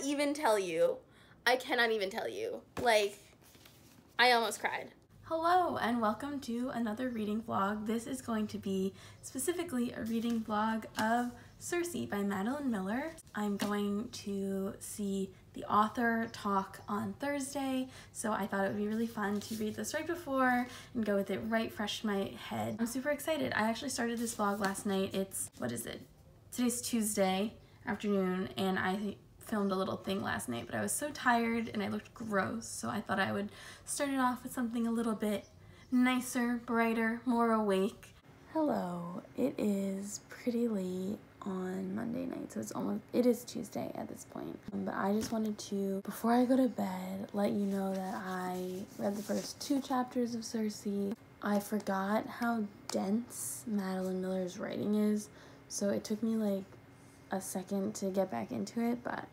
cannot even tell you. I cannot even tell you. Like, I almost cried. Hello and welcome to another reading vlog. This is going to be specifically a reading vlog of Circe by Madeline Miller. I'm going to see the author talk on Thursday, so I thought it would be really fun to read this right before and go with it right fresh in my head. I'm super excited. I actually started this vlog last night. What is it? Today's Tuesday afternoon, and I filmed a little thing last night, but I was so tired and I looked gross, so I thought I would start it off with something a little bit nicer, brighter, more awake. Hello, it is pretty late on Monday night, so it is Tuesday at this point. But I just wanted to, before I go to bed, let you know that I read the first 2 chapters of Circe. I forgot how dense Madeline Miller's writing is, so it took me like a second to get back into it, but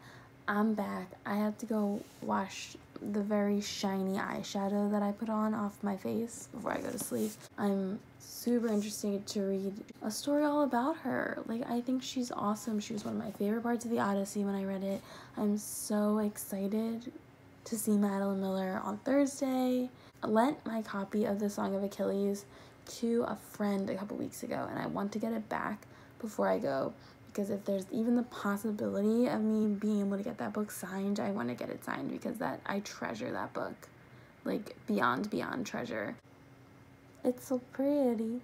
I'm back. I have to go wash the very shiny eyeshadow that I put on off my face before I go to sleep. I'm super interested to read a story all about her. Like, I think she's awesome. She was one of my favorite parts of the Odyssey when I read it. I'm so excited to see Madeline Miller on Thursday. I lent my copy of The Song of Achilles to a friend a couple weeks ago, and I want to get it back before I go, because if there's even the possibility of me being able to get that book signed, I want to get it signed, because I treasure that book, like beyond treasure. It's so pretty,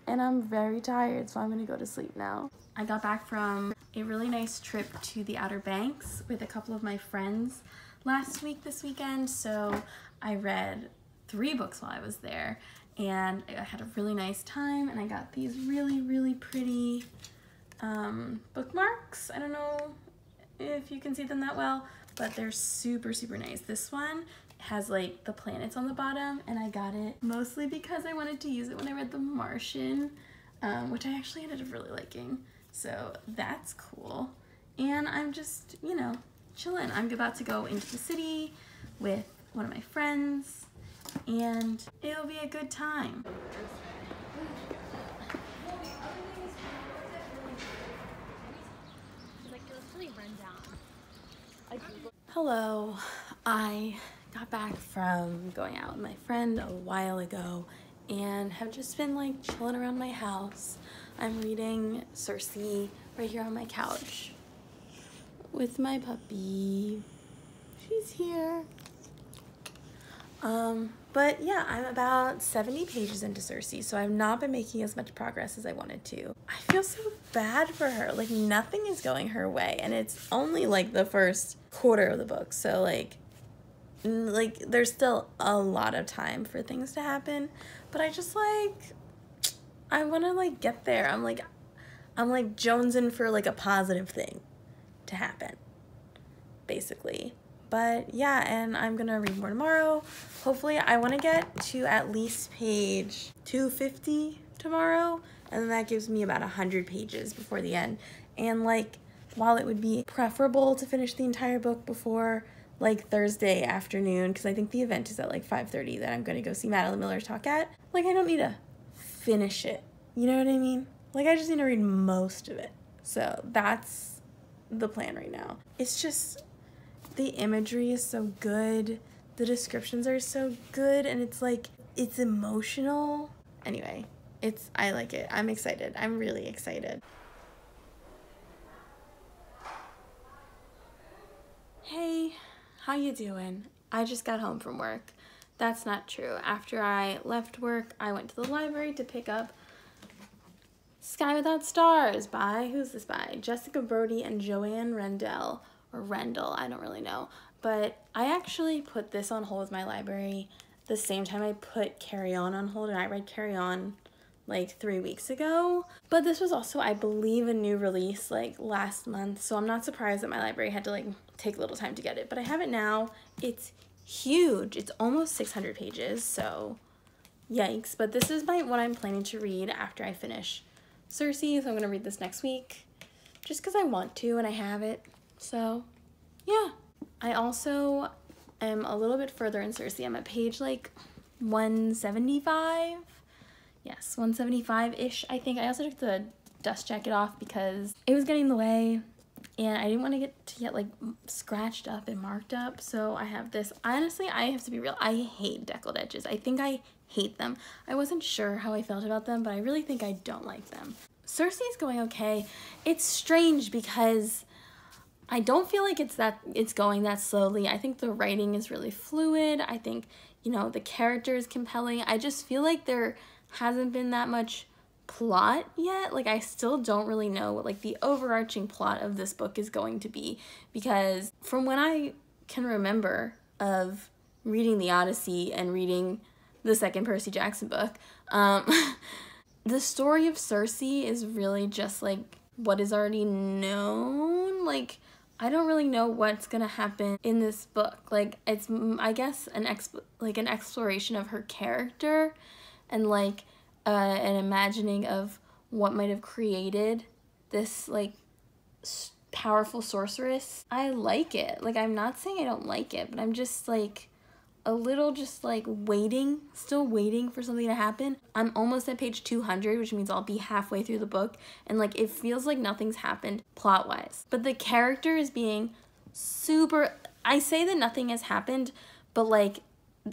and I'm very tired, so I'm gonna go to sleep now. I got back from a really nice trip to the Outer Banks with a couple of my friends this weekend, so I read 3 books while I was there, and I had a really nice time, and I got these really pretty bookmarks. I don't know if you can see them that well, but they're super nice. This one has like the planets on the bottom, and I got it mostly because I wanted to use it when I read The Martian, which I actually ended up really liking, so that's cool. And I'm just, you know, chilling. I'm about to go into the city with one of my friends, and it'll be a good time. Hello, I got back from going out with my friend a while ago and have just been like chilling around my house. I'm reading Circe right here on my couch with my puppy. She's here. But yeah, I'm about 70 pages into Circe, so I've not been making as much progress as I wanted to. I feel so bad for her. Like, nothing is going her way, and it's only like the first quarter of the book, so like there's still a lot of time for things to happen, but I just I want to like get there. I'm like jonesing for like a positive thing to happen, basically. But yeah, and I'm gonna read more tomorrow. Hopefully I want to get to at least page 250 tomorrow, and then that gives me about 100 pages before the end. And like, while it would be preferable to finish the entire book before like Thursday afternoon, because I think the event is at like 5:30 that I'm gonna go see Madeline Miller talk at, like, I don't need to finish it, you know what I mean? Like, I just need to read most of it. So that's the plan right now. It's just, the imagery is so good, the descriptions are so good, and it's like, it's emotional. Anyway, I like it. I'm excited. I'm really excited. Hey, how you doing? I just got home from work. That's not true. After I left work, I went to the library to pick up Sky Without Stars by, who's this by? Jessica Brody and Joanne Rendell. Or Rendell, I don't really know. But I actually put this on hold with my library the same time I put Carry On hold, and I read Carry On like 3 weeks ago. But this was also, I believe, a new release like last month, so I'm not surprised that my library had to like take a little time to get it. But I have it now. It's huge. It's almost 600 pages, so yikes. But this is what I'm planning to read after I finish Circe, so I'm gonna read this next week just because I want to and I have it. So yeah, I also am a little bit further in Circe. I'm at page like 175. Yes, 175-ish, I think. I also took the dust jacket off because it was getting in the way and I didn't want to get like scratched up and marked up, so I have this. Honestly, I have to be real, I hate deckled edges. I think I hate them. I wasn't sure how I felt about them, but I really think I don't like them. Circe's going okay. It's strange because I don't feel like it's going that slowly. I think the writing is really fluid. I think, you know, the character is compelling. I just feel like there hasn't been that much plot yet. Like, I still don't really know what, like, the overarching plot of this book is going to be, because from when I can remember of reading the Odyssey and reading the second Percy Jackson book, the story of Circe is really just, like, what is already known. Like, I don't really know what's gonna happen in this book. Like, it's, I guess, an exploration of her character, and like an imagining of what might have created this like powerful sorceress. I like it. Like, I'm not saying I don't like it, but I'm just like a little just like still waiting for something to happen. I'm almost at page 200, which means I'll be halfway through the book, and like it feels like nothing's happened plot-wise. But the character is being super, I say that nothing has happened, but like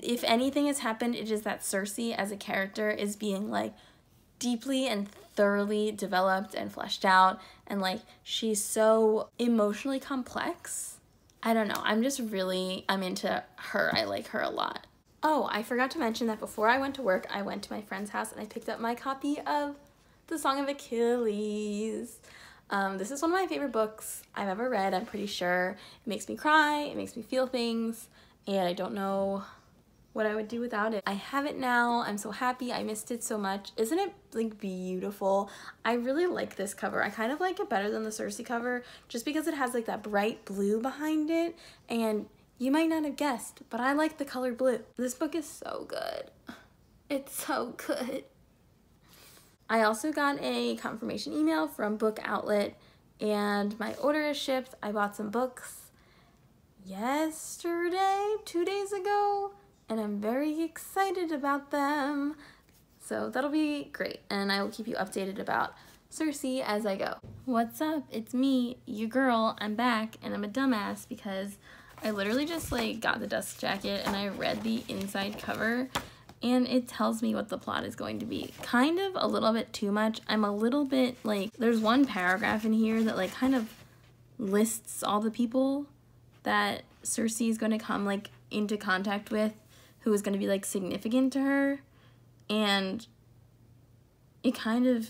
if anything has happened, it is that Circe as a character is being like deeply and thoroughly developed and fleshed out, and like she's so emotionally complex. I don't know, I'm into her. I like her a lot. Oh, I forgot to mention that before I went to work, I went to my friend's house and I picked up my copy of The Song of Achilles. This is one of my favorite books I've ever read, I'm pretty sure. It makes me cry, it makes me feel things, and I don't know what I would do without it. I have it now. I'm so happy. I missed it so much. Isn't it like beautiful? I really like this cover. I kind of like it better than the Circe cover just because it has like that bright blue behind it, and you might not have guessed, but I like the color blue. This book is so good. It's so good. I also got a confirmation email from Book Outlet and my order is shipped. I bought some books yesterday, 2 days ago, and I'm very excited about them. So that'll be great, and I will keep you updated about Circe as I go. What's up? It's me, your girl. I'm back, and I'm a dumbass because I literally just like got the dust jacket and I read the inside cover, and it tells me what the plot is going to be. Kind of a little bit too much. I'm a little bit like, there's one paragraph in here that like kind of lists all the people that Circe is going to come like into contact with, who is going to be like significant to her, and it kind of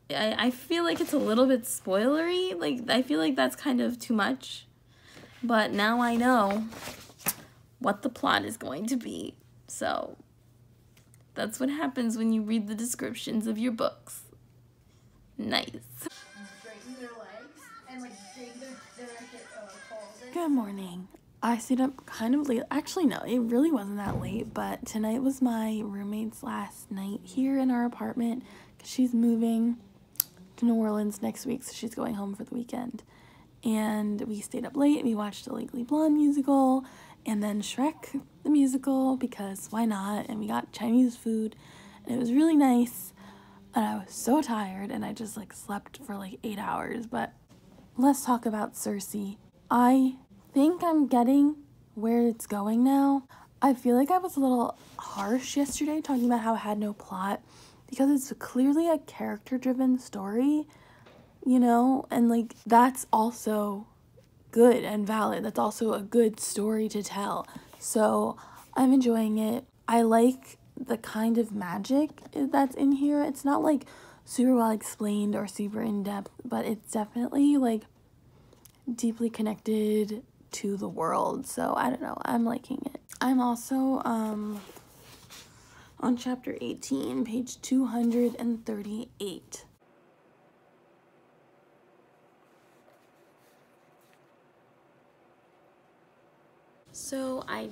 I feel like it's a little bit spoilery. Like, I feel like that's kind of too much, but now I know what the plot is going to be. So that's what happens when you read the descriptions of your books. Nice. Straighten their legs and like dig their Good morning. I stayed up kind of late. Actually, no, it really wasn't that late, but tonight was my roommate's last night here in our apartment because she's moving to New Orleans next week, so she's going home for the weekend. And we stayed up late. We watched the Legally Blonde musical and then Shrek the musical, because why not? And we got Chinese food, and it was really nice. And I was so tired, and I just like slept for like 8 hours. But let's talk about Circe. I think I'm getting where it's going now. I feel like I was a little harsh yesterday talking about how it had no plot, because it's clearly a character-driven story, you know, and like that's also good and valid. That's also a good story to tell. So I'm enjoying it. I like the kind of magic that's in here. It's not like super well explained or super in-depth, but it's definitely like deeply connected to the world. So I don't know, I'm liking it. I'm also on chapter 18, page 238. So I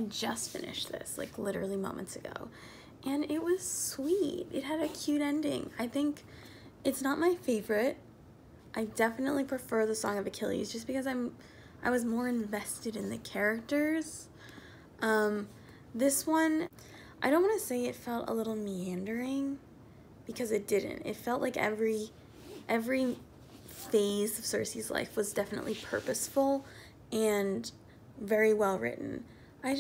just finished this like literally moments ago, and it was sweet. It had a cute ending. I think it's not my favorite. I definitely prefer The Song of Achilles just because I was more invested in the characters. This one, I don't want to say it felt a little meandering, because it didn't. It felt like every every phase of Cersei's life was definitely purposeful and very well written. I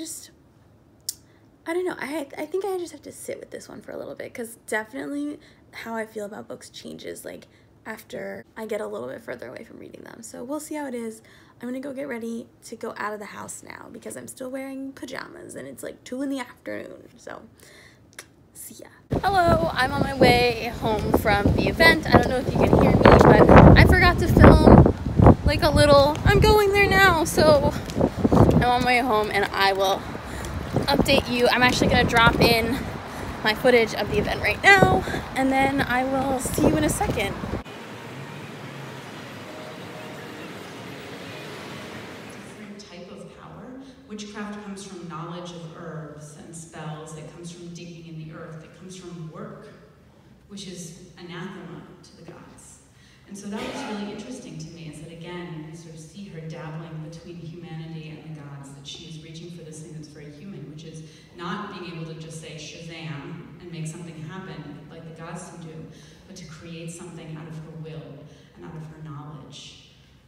don't know. I think I just have to sit with this one for a little bit, because definitely how I feel about books changes like after I get a little bit further away from reading them. So we'll see how it is. I'm gonna go get ready to go out of the house now because I'm still wearing pajamas and it's like 2 in the afternoon. So see ya. Hello, I'm on my way home from the event. I don't know if you can hear me, but I forgot to film like a little. I'm going there now, so I'm on my way home and I will update you. I'm actually gonna drop in my footage of the event right now, and then I will see you in a second. Different type of power. Witchcraft comes from knowledge of herbs and spells. It comes from digging in the earth. It comes from work, which is anathema to the gods. And so that was really interesting to me, is that again, you sort of see her dabbling between humanity and the gods, that she is reaching for this thing that's very human, which is not being able to just say Shazam and make something happen like the gods can do, but to create something out of her will and out of her knowledge.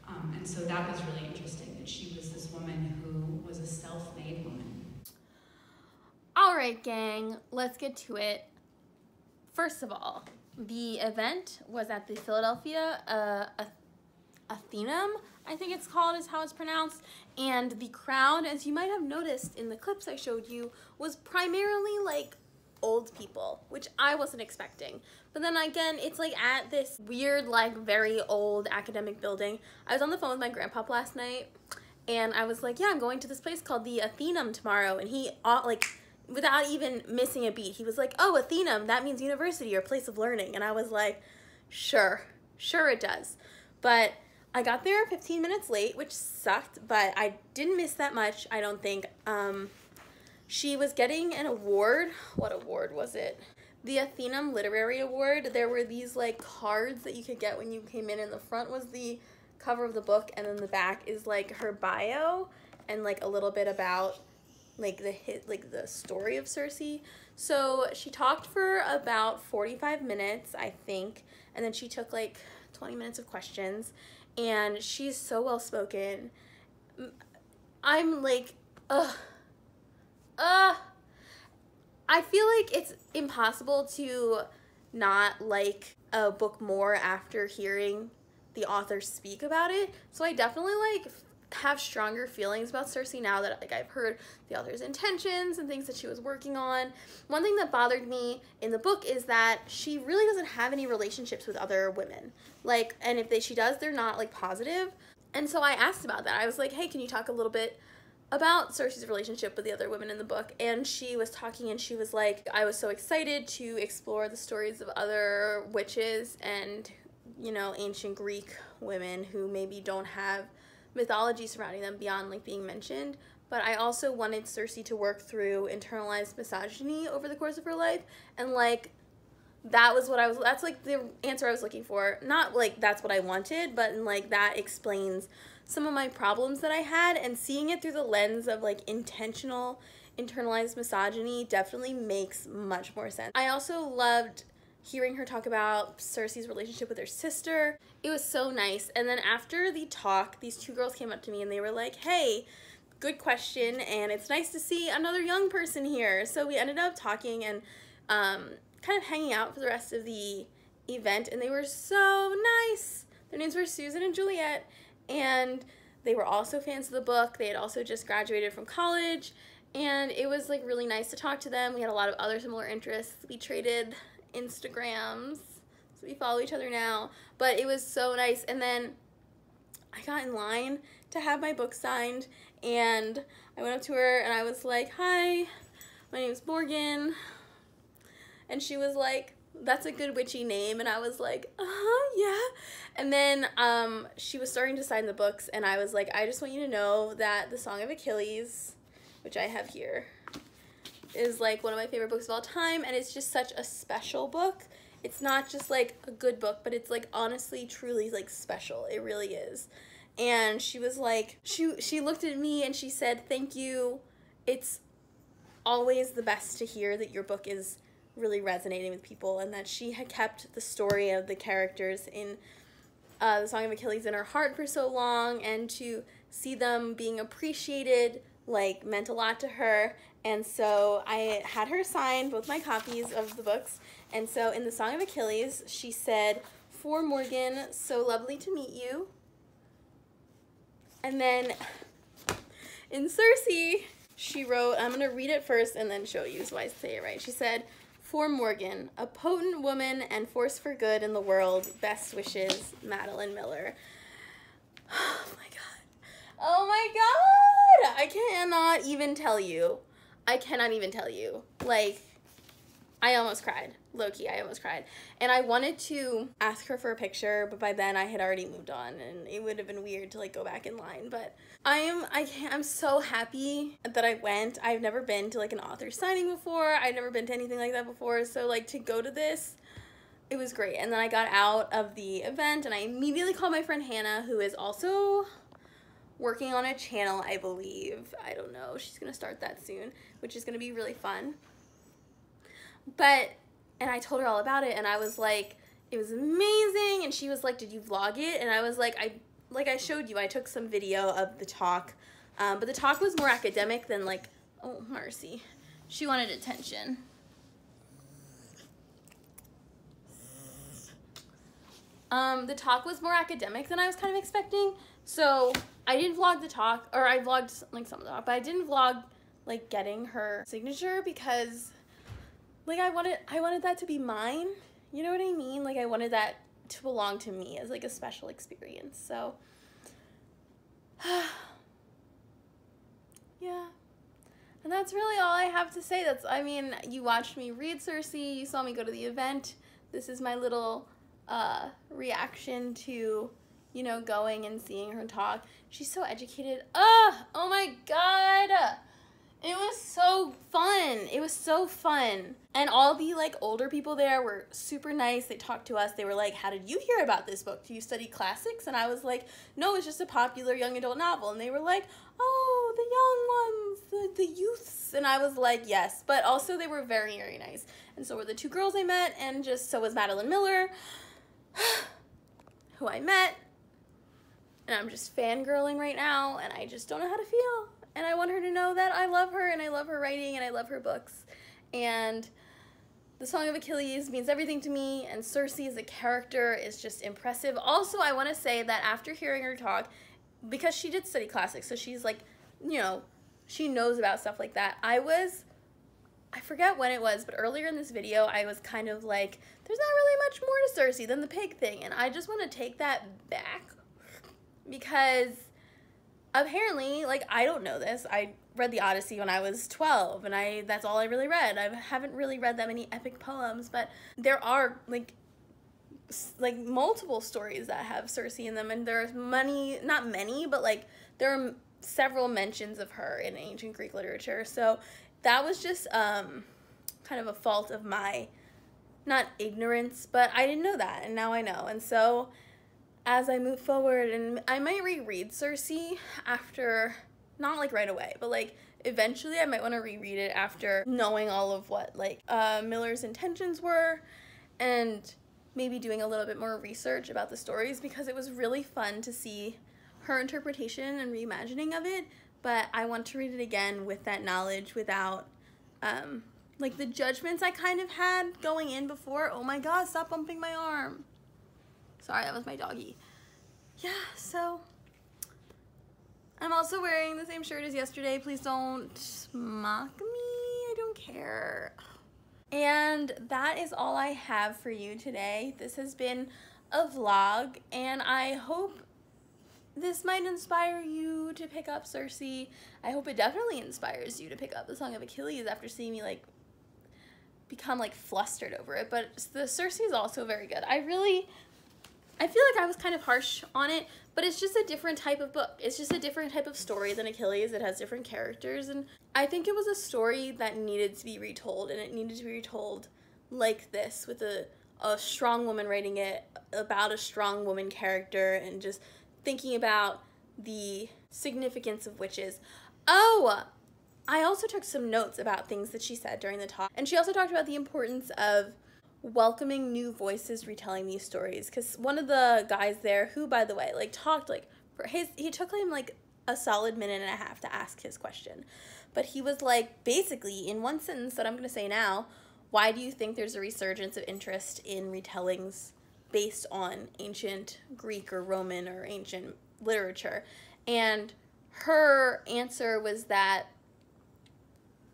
And so that was really interesting, that she was this woman who was a self-made woman. All right, gang, let's get to it. First of all, the event was at the Philadelphia Athenaeum, I think it's called, is how it's pronounced. And the crowd, as you might have noticed in the clips I showed you, was primarily like old people, which I wasn't expecting. But then again, it's like at this weird, like very old academic building. I was on the phone with my grandpa last night, and I was like, yeah, I'm going to this place called the Athenaeum tomorrow. And he, like, without even missing a beat, he was like, oh, Athenaeum, that means university or place of learning. And I was like, sure it does. But I got there 15 minutes late, which sucked, but I didn't miss that much, I don't think. She was getting an award. What award was it? The Athenaeum Literary Award. There were these like cards that you could get when you came in, and the front was the cover of the book, and then the back is like her bio and like a little bit about like the story of Cersei. So she talked for about 45 minutes, I think, and then she took like 20 minutes of questions, and she's so well spoken. I'm like, I feel like it's impossible to not like a book more after hearing the author speak about it. So I definitely like have stronger feelings about Cersei now that like I've heard the author's intentions and things that she was working on. One thing that bothered me in the book is that she really doesn't have any relationships with other women. Like, and if she does, they're not like positive. And so I asked about that. I was like, hey, can you talk a little bit about Cersei's relationship with the other women in the book? And she was talking, and she was like, I was so excited to explore the stories of other witches and, you know, ancient Greek women who maybe don't have mythology surrounding them beyond like being mentioned. But I also wanted Cersei to work through internalized misogyny over the course of her life, and like that's like the answer I was looking for. Not like that's what I wanted, but like that explains some of my problems that I had, and seeing it through the lens of like intentional internalized misogyny definitely makes much more sense. I also loved hearing her talk about Cersei's relationship with her sister. It was so nice. And then after the talk, these two girls came up to me and they were like, hey, good question, and it's nice to see another young person here. So we ended up talking and kind of hanging out for the rest of the event, and they were so nice. Their names were Susan and Juliet, and they were also fans of the book. They had also just graduated from college, and it was like really nice to talk to them. We had a lot of other similar interests. We traded Instagrams, so we follow each other now, but it was so nice. And then I got in line to have my book signed, and I went up to her and I was like, hi, my name is Morgan. And she was like, that's a good witchy name. And I was like, yeah. And then she was starting to sign the books, and I was like, I just want you to know that The Song of Achilles, which I have here, is like one of my favorite books of all time, and it's just such a special book. It's not just like a good book, but it's like honestly, truly like special. It really is. And she was like, she looked at me and she said, thank you. It's always the best to hear that your book is really resonating with people, and that she had kept the story of the characters in the Song of Achilles in her heart for so long, and to see them being appreciated, like, meant a lot to her. And so I had her sign both my copies of the books. And so in the Song of Achilles, she said, "For Morgan, so lovely to meet you." And then in Circe, she wrote, I'm going to read it first and then show you so I say it right. She said, "For Morgan, a potent woman and force for good in the world, best wishes, Madeline Miller." Oh my God. Oh my God. I cannot even tell you. Like, I almost cried. Low-key, I almost cried. And I wanted to ask her for a picture, but by then I had already moved on, and it would have been weird to, like, go back in line. But I'm so happy that I went. I've never been to, like, an author signing before. I've never been to anything like that before. So, like, to go to this, it was great. And then I got out of the event, and I immediately called my friend Hannah, who is also working on a channel, I believe. I don't know. She's going to start that soon, which is going to be really fun. And I told her all about it, and I was like, it was amazing. And she was like, "Did you vlog it?" And I was like, I showed you, I took some video of the talk. But the talk was more academic than, like, oh, mercy. She wanted attention. The talk was more academic than I was kind of expecting. So I didn't vlog the talk, or I vlogged, like, some of the talk, but I didn't vlog, like, getting her signature because, like, I wanted that to be mine. You know what I mean? Like, I wanted that to belong to me as, like, a special experience. So, yeah. And that's really all I have to say. You watched me read Circe. You saw me go to the event. This is my little reaction to, you know, going and seeing her talk. She's so educated. Oh my God. It was so fun. It was so fun. And all the, like, older people there were super nice. They talked to us. They were like, "How did you hear about this book? Do you study classics?" And I was like, "No, it's just a popular young adult novel." And they were like, "Oh, the young ones, the youths." And I was like, yes. But also they were very, very nice. And so were the two girls I met, and just so was Madeline Miller, who I met. And I'm just fangirling right now, and I just don't know how to feel. And I want her to know that I love her, and I love her writing, and I love her books. And the Song of Achilles means everything to me, and Circe as a character is just impressive. Also, I want to say that after hearing her talk, because she did study classics, so she's, like, you know, she knows about stuff like that. I forget when it was, but earlier in this video, I was kind of like, there's not really much more to Circe than the pig thing. And I just want to take that back, because apparently, like, I don't know this. I read the Odyssey when I was 12, and that's all I really read. I haven't really read that many epic poems, but there are, like multiple stories that have Circe in them, and there's not many, but, like, there are several mentions of her in ancient Greek literature. So that was just kind of a fault of my, not ignorance, but I didn't know that, and now I know. And so as I move forward, and I might reread Circe after, not, like, right away, but, like, eventually I might want to reread it after knowing all of what, like, Miller's intentions were, and maybe doing a little bit more research about the stories, because it was really fun to see her interpretation and reimagining of it. But I want to read it again with that knowledge, without like, the judgments I kind of had going in before. Oh my God, stop bumping my arm. Sorry, that was my doggy. Yeah, so I'm also wearing the same shirt as yesterday. Please don't mock me. I don't care. And that is all I have for you today. This has been a vlog, and I hope this might inspire you to pick up Circe. I hope it definitely inspires you to pick up the Song of Achilles after seeing me, like, become, like, flustered over it. But the Circe is also very good. I feel like I was kind of harsh on it, but it's just a different type of book. It's just a different type of story than Achilles. It has different characters, and I think it was a story that needed to be retold, and it needed to be retold like this, with a strong woman writing it about a strong woman character, and just thinking about the significance of witches. Oh, I also took some notes about things that she said during the talk, and she also talked about the importance of welcoming new voices retelling these stories, because one of the guys there, who, by the way, like, talked, like, he took him, like, a solid minute and a half to ask his question, but he was like, basically, in one sentence that I'm going to say now, why do you think there's a resurgence of interest in retellings based on ancient Greek or Roman or ancient literature? And her answer was that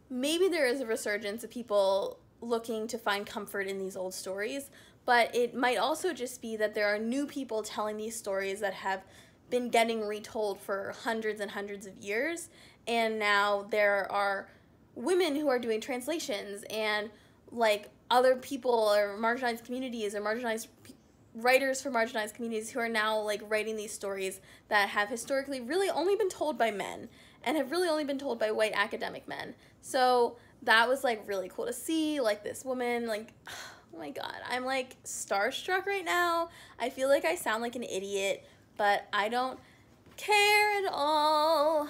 maybe there is a resurgence of people looking to find comfort in these old stories, but it might also just be that there are new people telling these stories that have been getting retold for hundreds and hundreds of years, and now there are women who are doing translations, and like other people or marginalized communities or marginalized writers for marginalized communities who are now like writing these stories that have historically really only been told by men and have really only been told by white academic men. So that was like really cool to see, like this woman, like, oh my God, I'm like starstruck right now. I feel like I sound like an idiot, but I don't care at all.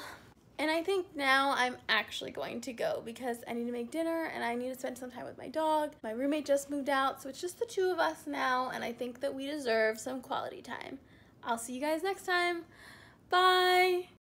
And I think now I'm actually going to go because I need to make dinner and I need to spend some time with my dog. My roommate just moved out, so it's just the two of us now, and I think that we deserve some quality time. I'll see you guys next time. Bye!